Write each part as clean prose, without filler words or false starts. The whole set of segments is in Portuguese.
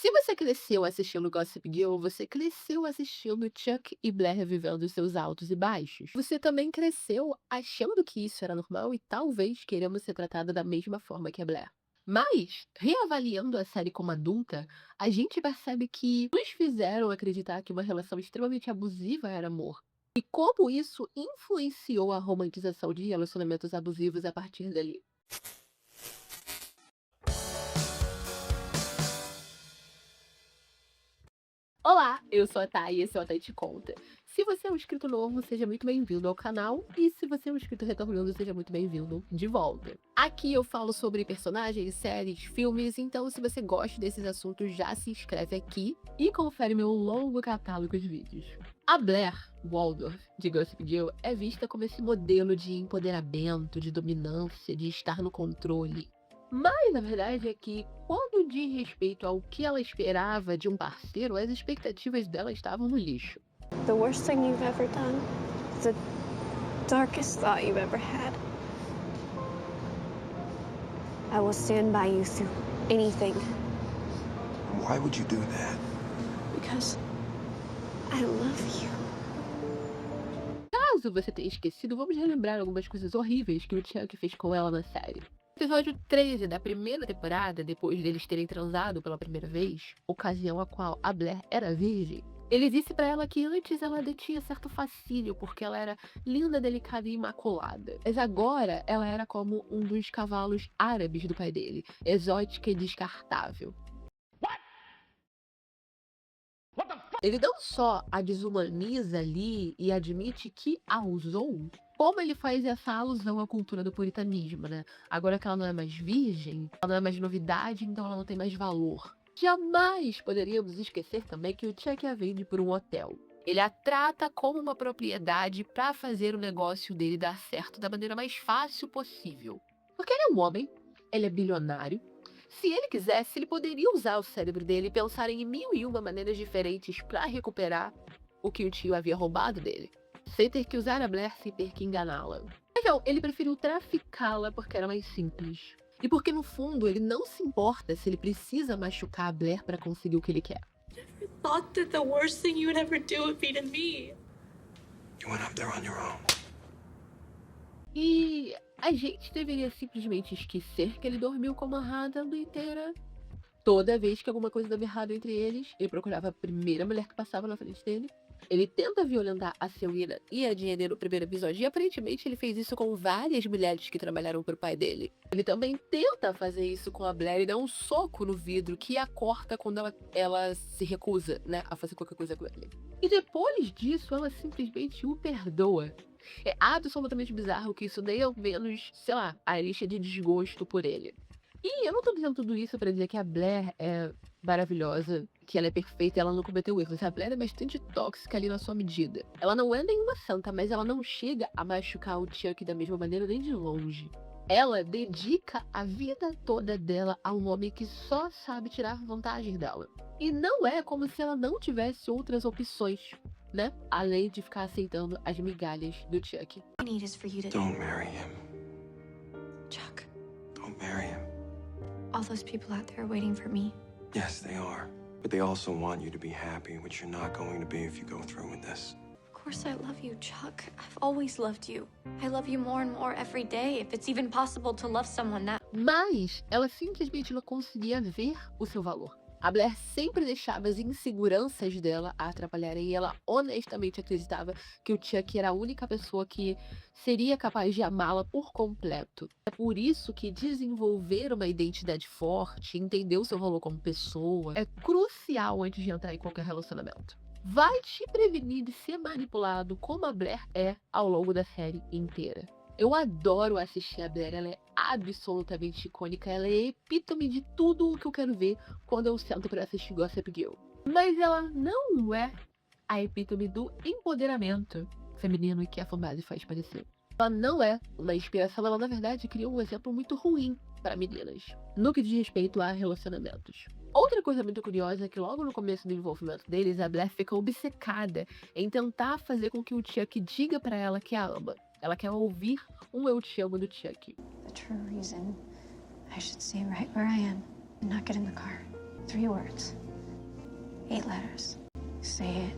Se você cresceu assistindo Gossip Girl, você cresceu assistindo Chuck e Blair vivendo seus altos e baixos. Você também cresceu achando que isso era normal e talvez querendo ser tratada da mesma forma que a Blair. Mas, reavaliando a série como adulta, a gente percebe que nos fizeram acreditar que uma relação extremamente abusiva era amor. E como isso influenciou a romantização de relacionamentos abusivos a partir dali. Olá, eu sou a Thay e esse é o Thay Te Conta. Se você é um inscrito novo, seja muito bem-vindo ao canal. E se você é um inscrito retornando, seja muito bem-vindo de volta. Aqui eu falo sobre personagens, séries, filmes, então se você gosta desses assuntos, já se inscreve aqui e confere meu longo catálogo de vídeos. A Blair Waldorf, de Gossip Girl, é vista como esse modelo de empoderamento, de dominância, de estar no controle. Mas a verdade é que, quando diz respeito ao que ela esperava de um parceiro, as expectativas dela estavam no lixo. The worst thing you've ever done. The darkest thought you've ever had. I will stand by you through anything. Why would you do that? Because I love you. Caso você tenha esquecido, vamos relembrar algumas coisas horríveis que o Chuck fez com ela na série. No episódio 13 da primeira temporada, depois deles terem transado pela primeira vez, ocasião a qual a Blair era virgem, ele disse pra ela que antes ela detinha certo fascínio porque ela era linda, delicada e imaculada. Mas agora ela era como um dos cavalos árabes do pai dele, exótica e descartável. Ele não só a desumaniza ali e admite que a usou, como ele faz essa alusão à cultura do puritanismo, né? Agora que ela não é mais virgem, ela não é mais novidade, então ela não tem mais valor. Jamais poderíamos esquecer também que o Chuck a vende por um hotel. Ele a trata como uma propriedade para fazer o negócio dele dar certo da maneira mais fácil possível. Porque ele é um homem, ele é bilionário. Se ele quisesse, ele poderia usar o cérebro dele e pensar em mil e uma maneiras diferentes para recuperar o que o tio havia roubado dele, sem ter que usar a Blair, sem ter que enganá-la. Então, ele preferiu traficá-la porque era mais simples. E porque, no fundo, ele não se importa se ele precisa machucar a Blair para conseguir o que ele quer. Never thought that the worst thing you would ever do would be to me. You went up there on your own. E a gente deveria simplesmente esquecer que ele dormiu com uma rata a noite inteira. Toda vez que alguma coisa dava errado entre eles, ele procurava a primeira mulher que passava na frente dele. Ele tenta violentar a Selena e a Jenny no primeiro episódio, e aparentemente ele fez isso com várias mulheres que trabalharam pro pai dele. Ele também tenta fazer isso com a Blair e dá um soco no vidro que a corta quando ela se recusa, né, a fazer qualquer coisa com ele. E depois disso, ela simplesmente o perdoa. É absolutamente bizarro que isso dê ao menos, sei lá, a lixa de desgosto por ele. E eu não tô dizendo tudo isso pra dizer que a Blair é maravilhosa, que ela é perfeita e ela não cometeu erros. A Blair é bastante tóxica ali na sua medida. Ela não é nenhuma santa, mas ela não chega a machucar o Chuck da mesma maneira nem de longe. Ela dedica a vida toda dela a um homem que só sabe tirar vantagem dela. E não é como se ela não tivesse outras opções, né? Além de ficar aceitando as migalhas do Chuck. I need is for you to. Don't marry him. Chuck, Don't marry him. all those people out there are waiting for me. Yes, they are. But they also want you to be happy, which you're not going to be if you go through with this. Of course I love you, Chuck. I've always loved you. I love you more and more every day, if it's even possible to love someone that. Mas ela simplesmente não conseguia ver o seu valor. A Blair sempre deixava as inseguranças dela a atrapalharem e ela honestamente acreditava que o Chuck era a única pessoa que seria capaz de amá-la por completo. É por isso que desenvolver uma identidade forte, entender o seu valor como pessoa, é crucial antes de entrar em qualquer relacionamento. Vai te prevenir de ser manipulado como a Blair é ao longo da série inteira. Eu adoro assistir a Blair, ela é absolutamente icônica, ela é epítome de tudo o que eu quero ver quando eu sento pra assistir Gossip Girl. Mas ela não é a epítome do empoderamento feminino que a fanbase faz parecer. Ela não é uma inspiração, ela na verdade criou um exemplo muito ruim para meninas, no que diz respeito a relacionamentos. Outra coisa muito curiosa é que logo no começo do envolvimento deles, a Blair fica obcecada em tentar fazer com que o Chuck diga pra ela que a ama. Ela quer ouvir um eu te amo do Chuck. The true reason I should stay right where I am and not get in the car. 3 words. 8 letters. Say it,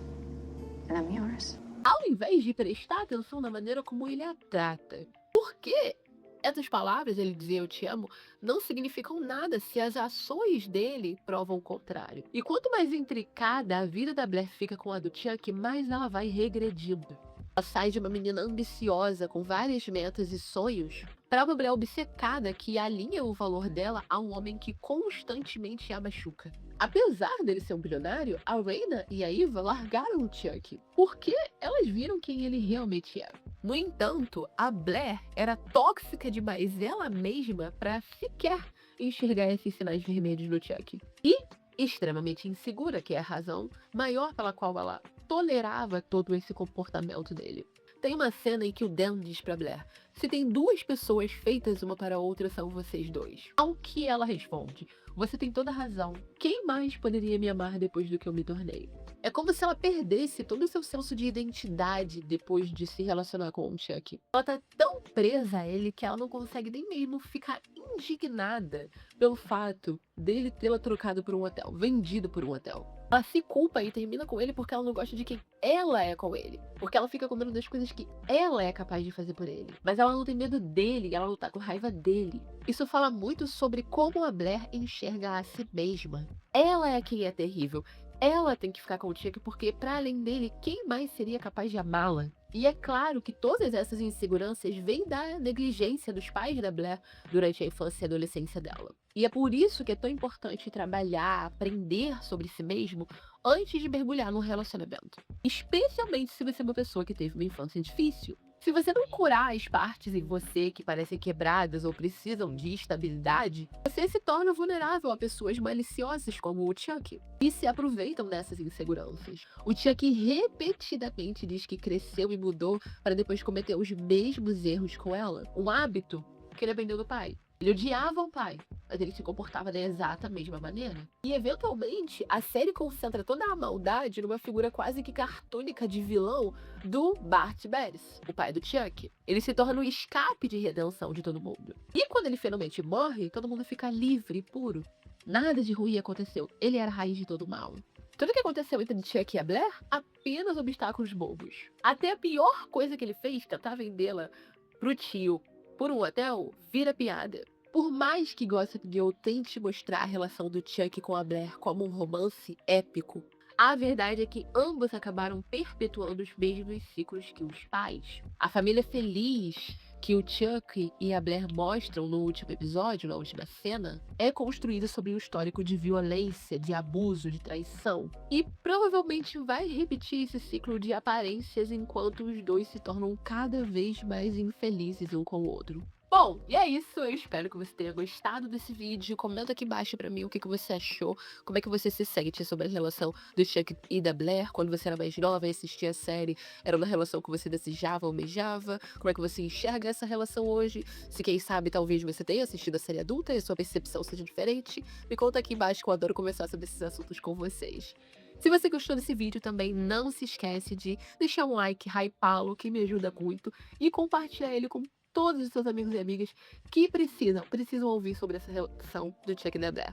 and I'm yours. Ao invés de prestar atenção na maneira como ele a trata. Porque essas palavras, ele dizer eu te amo, não significam nada se as ações dele provam o contrário. E quanto mais intricada a vida da Blair fica com a do Chuck, mais ela vai regredindo. Ela sai de uma menina ambiciosa, com várias metas e sonhos, para uma mulher obcecada que alinha o valor dela a um homem que constantemente a machuca. Apesar dele ser um bilionário, a Raina e a Eva largaram o Chuck, porque elas viram quem ele realmente era. No entanto, a Blair era tóxica demais ela mesma para sequer enxergar esses sinais vermelhos no Chuck. E extremamente insegura, que é a razão maior pela qual ela tolerava todo esse comportamento dele. Tem uma cena em que o Dan diz pra Blair: se tem duas pessoas feitas uma para a outra, são vocês dois. Ao que ela responde: você tem toda a razão. Quem mais poderia me amar depois do que eu me tornei? É como se ela perdesse todo o seu senso de identidade depois de se relacionar com o Chuck. Ela tá tão presa a ele que ela não consegue nem mesmo ficar indignada pelo fato dele tê-la trocado por um hotel, vendido por um hotel. Ela se culpa e termina com ele porque ela não gosta de quem ela é com ele. Porque ela fica com medo das coisas que ela é capaz de fazer por ele. Mas ela não tem medo dele, ela não tá com raiva dele. Isso fala muito sobre como a Blair enxerga a si mesma. Ela é quem é terrível. Ela tem que ficar com o Chuck porque, para além dele, quem mais seria capaz de amá-la? E é claro que todas essas inseguranças vêm da negligência dos pais da Blair durante a infância e adolescência dela. E é por isso que é tão importante trabalhar, aprender sobre si mesmo antes de mergulhar num relacionamento. Especialmente se você é uma pessoa que teve uma infância difícil. Se você não curar as partes em você que parecem quebradas ou precisam de estabilidade, você se torna vulnerável a pessoas maliciosas como o Chuck, e se aproveitam dessas inseguranças. O Chuck repetidamente diz que cresceu e mudou para depois cometer os mesmos erros com ela, um hábito que ele aprendeu do pai. Ele odiava o pai, mas ele se comportava da exata mesma maneira. E, eventualmente, a série concentra toda a maldade numa figura quase que cartônica de vilão do Bart Beres, o pai do Chuck. Ele se torna um escape de redenção de todo mundo. E quando ele finalmente morre, todo mundo fica livre e puro. Nada de ruim aconteceu. Ele era a raiz de todo o mal. Tudo que aconteceu entre Chuck e a Blair, apenas obstáculos bobos. Até a pior coisa que ele fez, tentar vendê-la pro tio por um hotel, vira piada. Por mais que Gossip Girl tente mostrar a relação do Chuck com a Blair como um romance épico, a verdade é que ambos acabaram perpetuando os mesmos ciclos que os pais. A família feliz que o Chuck e a Blair mostram no último episódio, na última cena, é construída sobre um histórico de violência, de abuso, de traição. E provavelmente vai repetir esse ciclo de aparências enquanto os dois se tornam cada vez mais infelizes um com o outro. Bom, e é isso, eu espero que você tenha gostado desse vídeo. Comenta aqui embaixo pra mim o que você achou, como é que você se sente sobre a relação do Chuck e da Blair, quando você era mais nova e assistia a série, era uma relação que você desejava, almejava, como é que você enxerga essa relação hoje, se quem sabe talvez você tenha assistido a série adulta e a sua percepção seja diferente, me conta aqui embaixo que eu adoro conversar sobre esses assuntos com vocês. Se você gostou desse vídeo também, não se esquece de deixar um like, hypá-lo, que me ajuda muito, e compartilhar ele com todos os seus amigos e amigas que precisam ouvir sobre essa relação do Chuck e da Blair.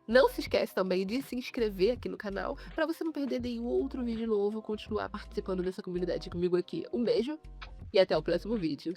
Não se esquece também de se inscrever aqui no canal para você não perder nenhum outro vídeo novo, continuar participando dessa comunidade comigo aqui. Um beijo e até o próximo vídeo.